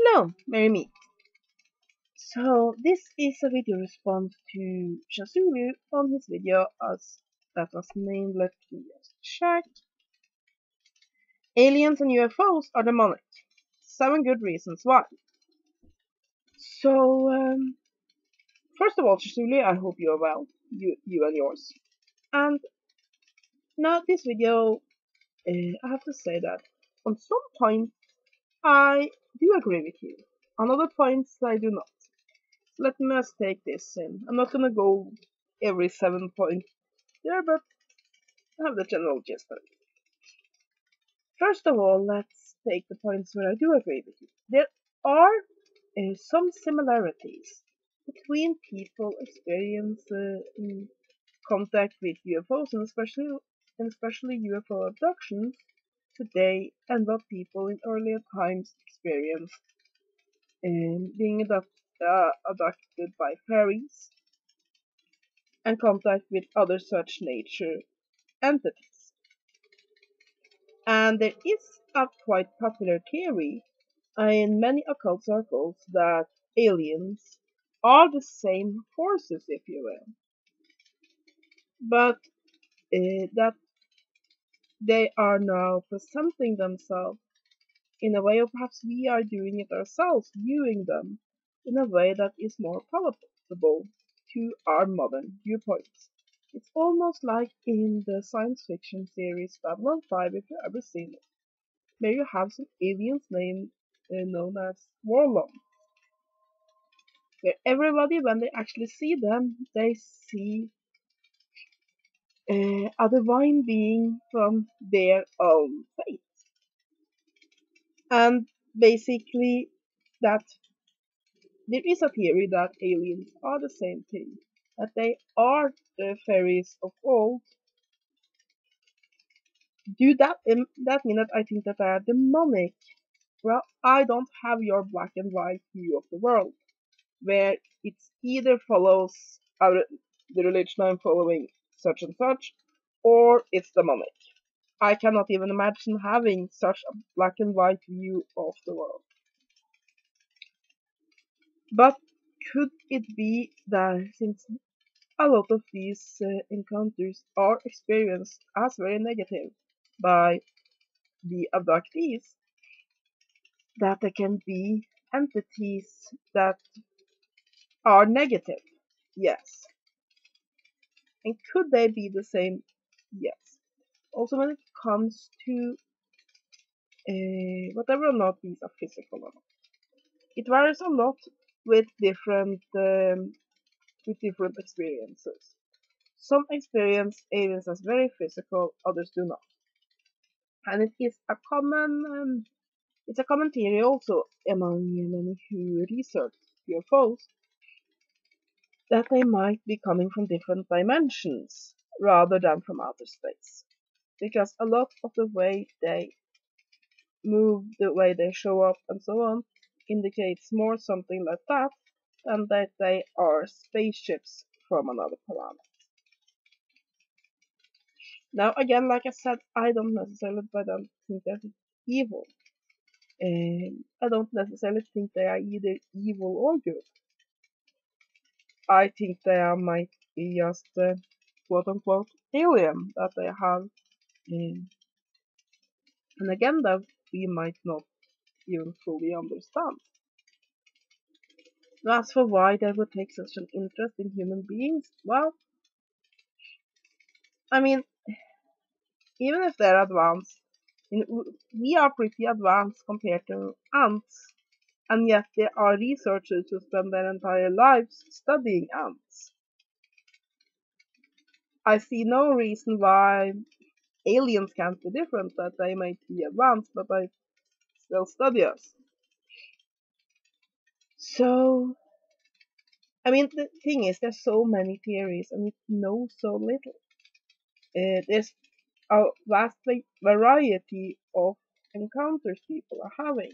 Hello, Mary Me. So this is a video response to Shazoolo on his video as that was named. Let me just check. Aliens and UFOs are demonic. 7 good reasons why. So first of all, Shazoolo, I hope you are well, you and yours. And now this video, I have to say that on some points I do agree with you. On other points I do not. Let me just take this in. I'm not gonna go every 7 point there, but I have the general gist of it. First of all, let's take the points where I do agree with you. There are some similarities between people experience in contact with UFOs and especially UFO abductions today and what people in earlier times experienced in being abducted by fairies and contact with other such nature entities. And there is a quite popular theory in many occult circles that aliens are the same forces, if you will, but that they are now presenting themselves in a way, or perhaps we are doing it ourselves, viewing them in a way that is more palatable to our modern viewpoints. It's almost like in the science fiction series Babylon 5, if you've ever seen it, where you have some aliens known as warlords, where everybody, when they actually see them, they see a divine being from their own faith. And basically, that there is a theory that aliens are the same thing, that they are the fairies of old. Do that mean that I think that they are demonic? Well, I don't have your black and white view of the world, where it's either follows the religion I'm following, such and such, or it's demonic. I cannot even imagine having such a black and white view of the world. But could it be that since a lot of these encounters are experienced as very negative by the abductees, that there can be entities that are negative? Yes. And could they be the same? Yes. Also, when it comes to whatever or not these are physical or not, it varies a lot with different experiences. Some experience aliens as very physical, others do not, and it's a common theory also among many who research UFOs that they might be coming from different dimensions rather than from outer space, because a lot of the way they move, the way they show up, and so on, indicates more something like that than that they are spaceships from another planet. Now, again, like I said, I don't necessarily think they're evil. I don't necessarily think they are either evil or good. I think they might be just quote unquote alien that they have an agenda we might not even fully understand. As for why they would take such an interest in human beings, well, I mean, even if they're advanced, we are pretty advanced compared to ants, and yet there are researchers who spend their entire lives studying ants. I see no reason why aliens can't be different, that they might be advanced, but they still study us. So, I mean, the thing is, there's so many theories, and we know so little. There's a vast variety of encounters people are having,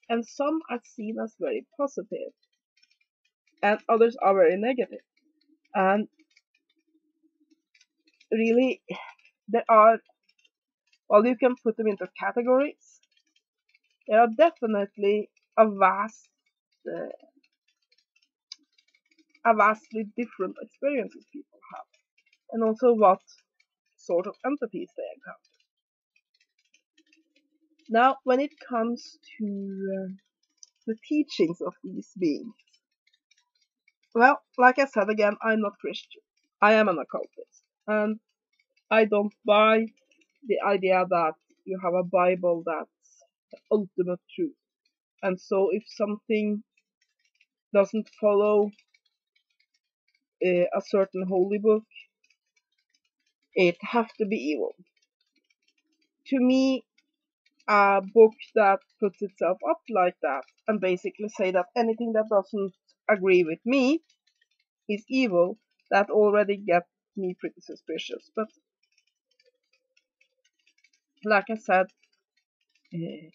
and some are seen as very positive, and others are very negative. And really, there are, well, you can put them into categories. There are definitely uh, a vastly different experiences people have, and also what sort of entities they encounter. Now, when it comes to the teachings of these beings, well, like I said again, I'm not Christian. I am an occultist, and I don't buy the idea that you have a Bible that's the ultimate truth. And so, if something doesn't follow a certain holy book, it have to be evil. To me, a book that puts itself up like that and basically say that anything that doesn't agree with me is evil, that already gets me pretty suspicious. But like I said, uh,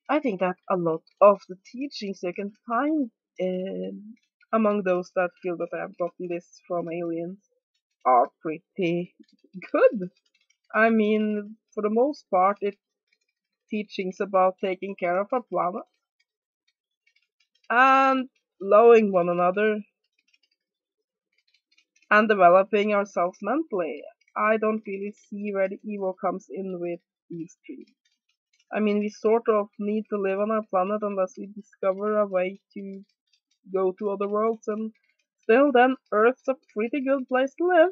I think that a lot of the teachings you can find among those that feel that I have gotten this from aliens are pretty good. I mean, for the most part, it's teachings about taking care of our planet and loving one another and developing ourselves mentally. I don't really see where the evil comes in with these three. I mean, we sort of need to live on our planet unless we discover a way to go to other worlds, and still, then Earth's a pretty good place to live.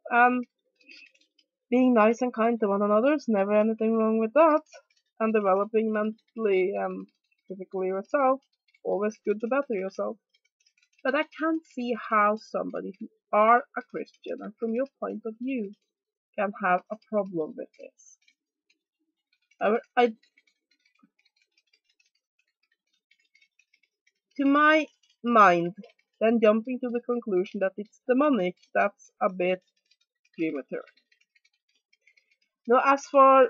And being nice and kind to one another is never anything wrong with that. And developing mentally and physically yourself, always good to better yourself. But I can't see how somebody who are a Christian and from your point of view can have a problem with this. I to my mind, then jumping to the conclusion that it's demonic, that's a bit premature. Now, as for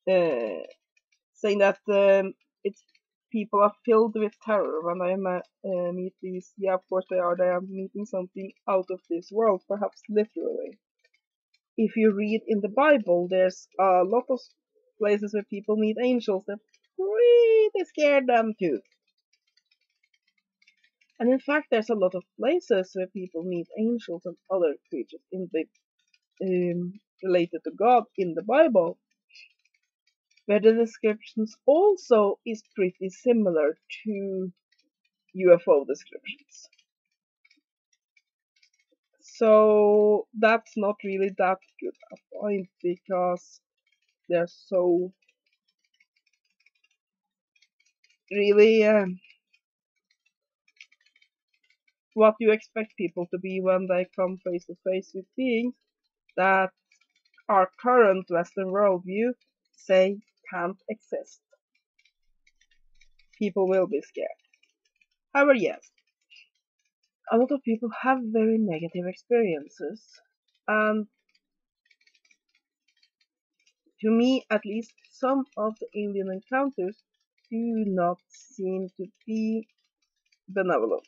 uh, saying that it's people are filled with terror when I meet these, yeah, of course they are. They are meeting something out of this world, perhaps literally. If you read in the Bible, there's a lot of places where people meet angels that pretty scared them too. And in fact, there's a lot of places where people meet angels and other creatures in the related to God in the Bible, where the descriptions also is pretty similar to UFO descriptions. So that's not really that good a point because they're so really what you expect people to be when they come face to face with beings that our current Western worldview say can't exist. People will be scared. However, yes, a lot of people have very negative experiences, and to me, at least, some of the alien encounters do not seem to be benevolent.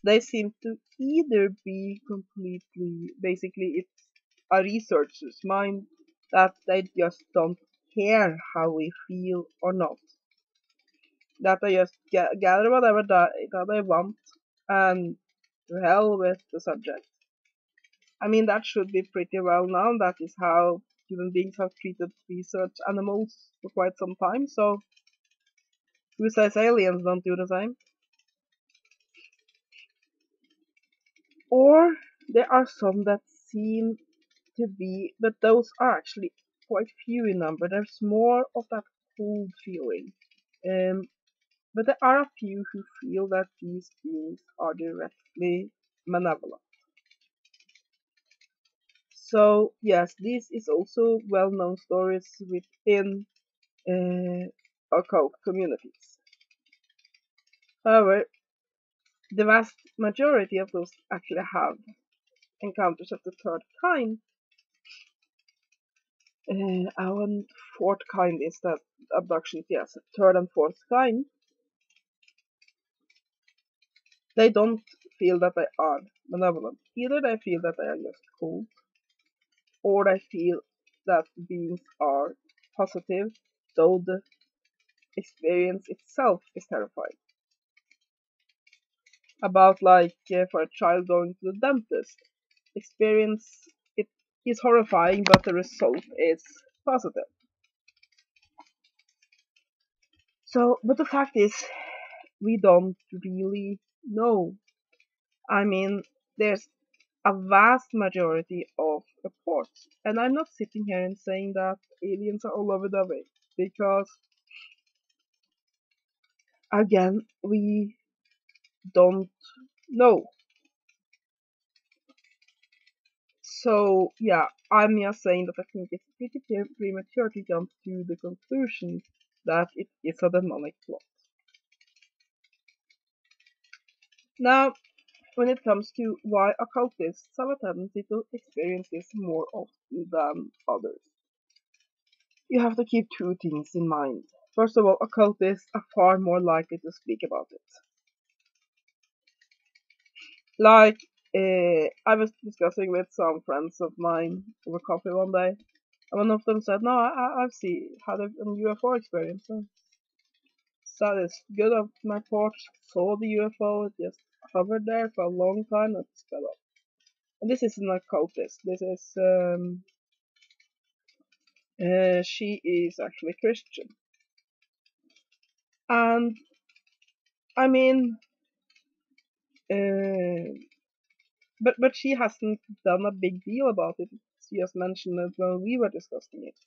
They seem to either be completely, basically, it's a researcher's mind that they just don't care how we feel or not. That they just gather whatever that they want and to hell with the subject. I mean, that should be pretty well known. That is how human beings have treated research animals for quite some time. So, who says aliens don't do the same? Or there are some that seem to be, but those are actually quite few in number. There's more of that cold feeling. Um, but there are a few who feel that these beings are directly malevolent. So yes, this is also well-known stories within occult communities. However, the vast majority of those actually have encounters of the third kind. And fourth kind is that abductions, yes, third and fourth kind. They don't feel that they are malevolent. Either they feel that they are just cold, or they feel that beings are positive, though the experience itself is terrifying. About like for a child going to the dentist, experience it is horrifying, but the result is positive. So, but the fact is, we don't really know. I mean, there's a vast majority of reports, and I'm not sitting here and saying that aliens are all over the way, because again, we don't know. So yeah, I'm just saying that I think it's pretty premature to jump to the conclusion that it is a demonic plot. Now, when it comes to why occultists have a tendency to experience this more often than others, you have to keep two things in mind. First of all, occultists are far more likely to speak about it. Like, I was discussing with some friends of mine over coffee one day, and one of them said, "No, I've had an UFO experience. So sat is good up my porch, saw the UFO, it just hovered there for a long time, and sped up." And this is an occultist. This is she is actually Christian, and I mean, uh, but she hasn't done a big deal about it. She just mentioned it when we were discussing it.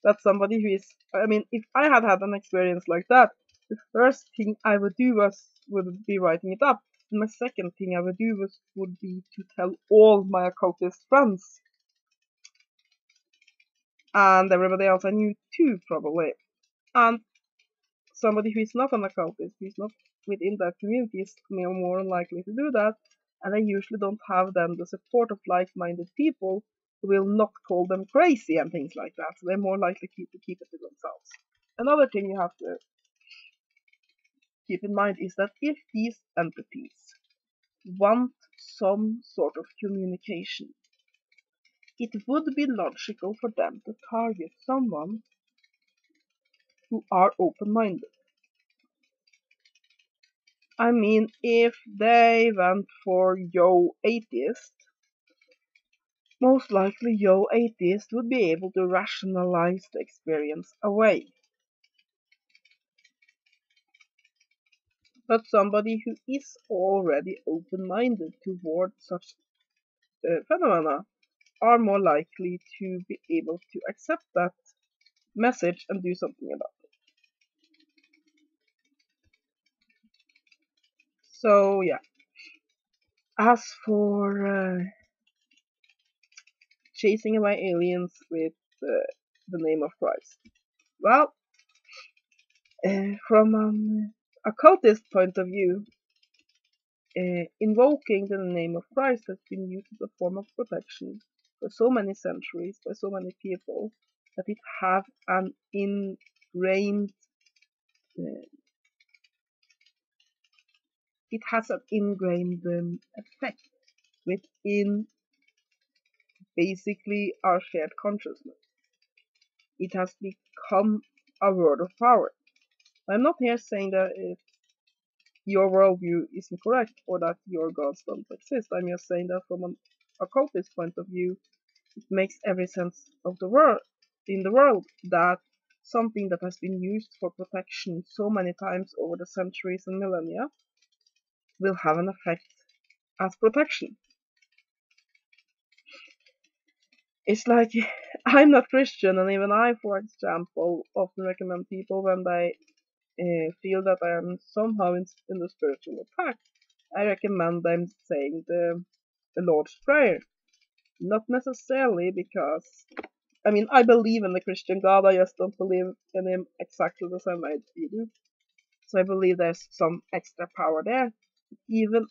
That's somebody who is. I mean, if I had had an experience like that, the first thing I would do would be writing it up. And my second thing I would do would be to tell all my occultist friends and everybody else I knew too, probably. And somebody who is not an occultist, who is not within that community, is more likely to do that, and they usually don't have then the support of like-minded people who will not call them crazy and things like that. So they're more likely to keep it to themselves. Another thing you have to keep in mind is that if these entities want some sort of communication, it would be logical for them to target someone who are open-minded. I mean, if they went for Yo Atheist, most likely Yo Atheist would be able to rationalize the experience away. But somebody who is already open-minded toward such phenomena are more likely to be able to accept that message and do something about it. So yeah, as for chasing away aliens with the name of Christ, well, from an occultist point of view, invoking the name of Christ has been used as a form of protection for so many centuries by so many people that it have an ingrained uh, it has an ingrained effect within basically our shared consciousness. It has become a word of power. I'm not here saying that your worldview isn't correct or that your gods don't exist. I'm just saying that from an occultist point of view, it makes every sense of the world in the world that something that has been used for protection so many times over the centuries and millennia will have an effect as protection. It's like I'm not Christian, and even I, for example, often recommend people when they feel that I am somehow in the spiritual attack, I recommend them saying the Lord's Prayer. Not necessarily because, I mean, I believe in the Christian God, I just don't believe in Him exactly the same way you do. So I believe there's some extra power there. Even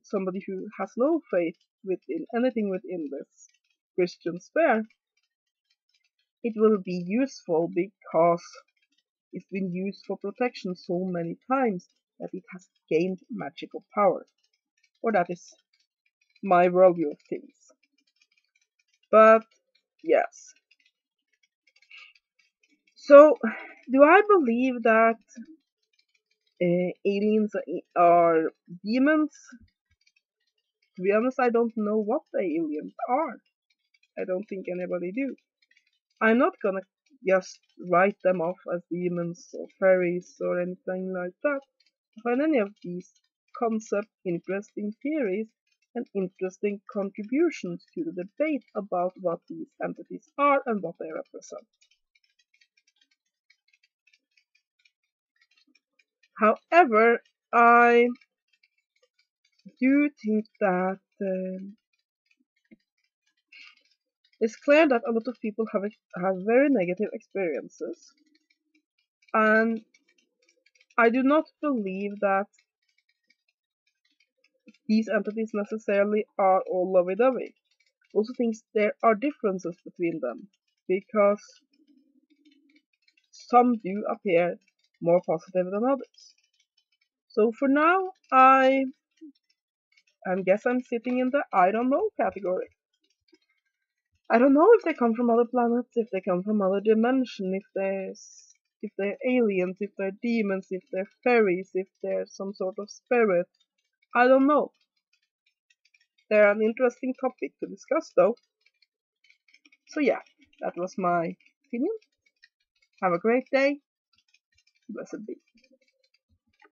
somebody who has no faith within anything within this Christian sphere, it will be useful because it's been used for protection so many times that it has gained magical power. Or that is my worldview of things. But yes. So, do I believe that aliens are demons? To be honest, I don't know what the aliens are. I don't think anybody do. I'm not gonna just write them off as demons or fairies or anything like that. I find any of these concepts interesting theories and interesting contributions to the debate about what these entities are and what they represent. However, I do think that it's clear that a lot of people have very negative experiences, and I do not believe that these entities necessarily are all lovey-dovey. I also think there are differences between them because some do appear more positive than others. So for now, I guess I'm sitting in the I don't know category. I don't know if they come from other planets, if they come from other dimension, if they're aliens, if they're demons, if they're fairies, if they're some sort of spirit. I don't know. They're an interesting topic to discuss though. So yeah, that was my opinion. Have a great day. Blessed be.